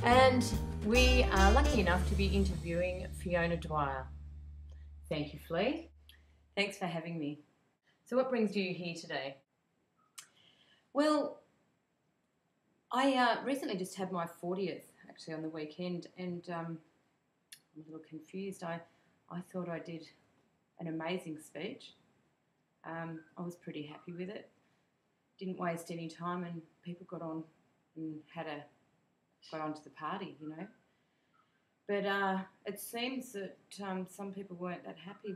And we are lucky enough to be interviewing Fiona Dwyer. Thank you, Flea. Thanks for having me. So what brings you here today? Well, I recently just had my 40th actually on the weekend, and I'm a little confused. I thought I did an amazing speech. I was pretty happy with it. Didn't waste any time, and people got on and got onto the party, you know. But it seems that some people weren't that happy,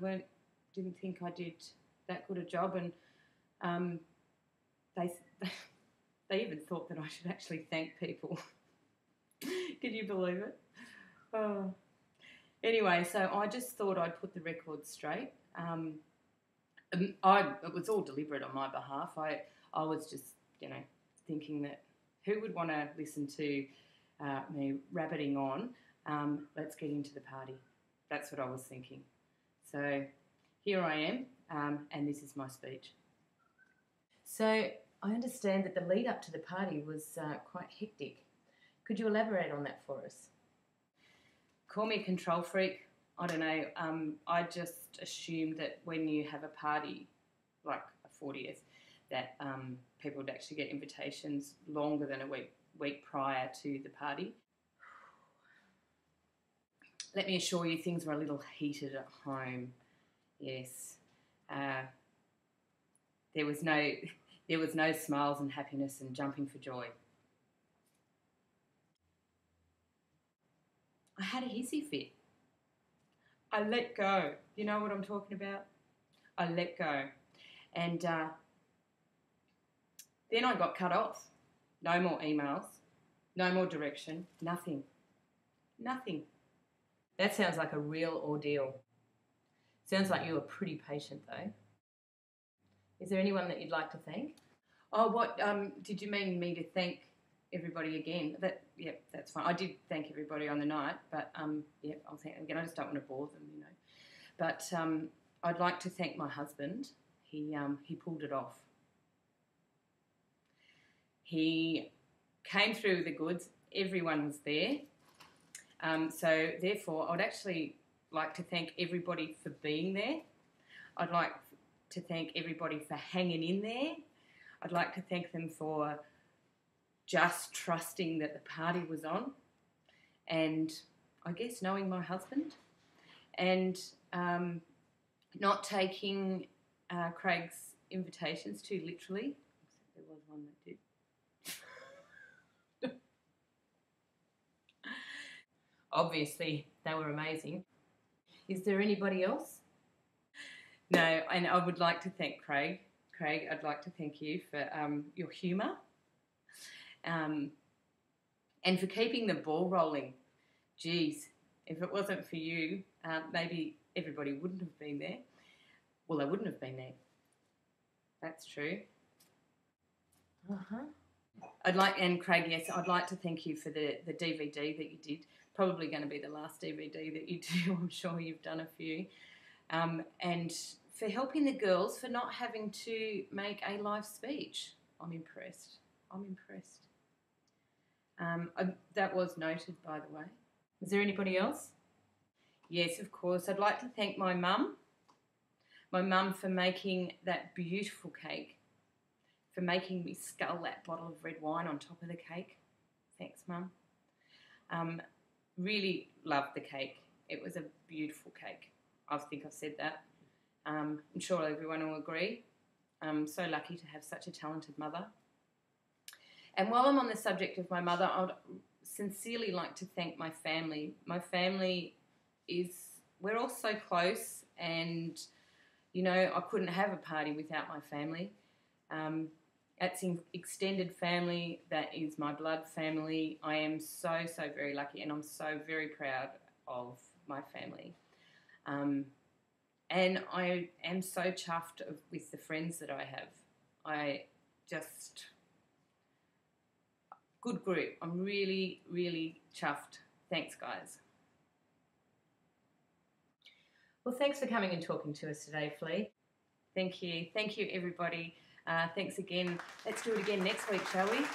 didn't think I did that good a job, and they even thought that I should actually thank people. Can you believe it? Oh. Anyway, so I just thought I'd put the record straight. It was all deliberate on my behalf. I was just, you know, thinking that who would want to listen to me rabbiting on? Let's get into the party. That's what I was thinking. So here I am, and this is my speech. So I understand that the lead up to the party was quite hectic. Could you elaborate on that for us? Call me a control freak. I don't know. I just assumed that when you have a party, like a 40th, that people would actually get invitations longer than a week prior to the party. Let me assure you, things were a little heated at home. Yes, there was no smiles and happiness and jumping for joy. I had a hissy fit. I let go. You know what I'm talking about? I let go. And then I got cut off. No more emails, no more direction, nothing. Nothing. That sounds like a real ordeal. Sounds like you were pretty patient though. Is there anyone that you'd like to thank? Oh, what, did you mean me to thank everybody again? Yeah, that's fine. I did thank everybody on the night, but yeah, I'll thank them again. I just don't want to bore them, you know. But I'd like to thank my husband. He pulled it off. He came through with the goods. Everyone was there. So therefore, I'd actually like to thank everybody for being there. I'd like to thank everybody for hanging in there. I'd like to thank them for just trusting that the party was on, and I guess knowing my husband, and not taking Craig's invitations too literally. Except there was one that did. Obviously, they were amazing. Is there anybody else? No, and I would like to thank Craig. Craig, I'd like to thank you for your humour, and for keeping the ball rolling. Geez, if it wasn't for you, maybe everybody wouldn't have been there. Well, they wouldn't have been there. That's true. And Craig, yes, I'd like to thank you for the DVD that you did. Probably going to be the last DVD that you do. I'm sure you've done a few. And for helping the girls, for not having to make a live speech. I'm impressed. That was noted, by the way. Is there anybody else? Yes, of course. I'd like to thank my mum. My mum for making that beautiful cake, for making me scull that bottle of red wine on top of the cake. Thanks, Mum. Really loved the cake. It was a beautiful cake. I think I've said that. I'm sure everyone will agree. I'm so lucky to have such a talented mother. And while I'm on the subject of my mother, I'd sincerely like to thank my family. My family we're all so close, and, you know, I couldn't have a party without my family. That's extended family. That is my blood family. I am so, so very lucky, and I'm so very proud of my family. And I am so chuffed with the friends that I have. Good group. I'm really, really chuffed. Thanks, guys. Well, thanks for coming and talking to us today, Flea. Thank you. Thank you, everybody. Thanks again. Let's do it again next week, shall we?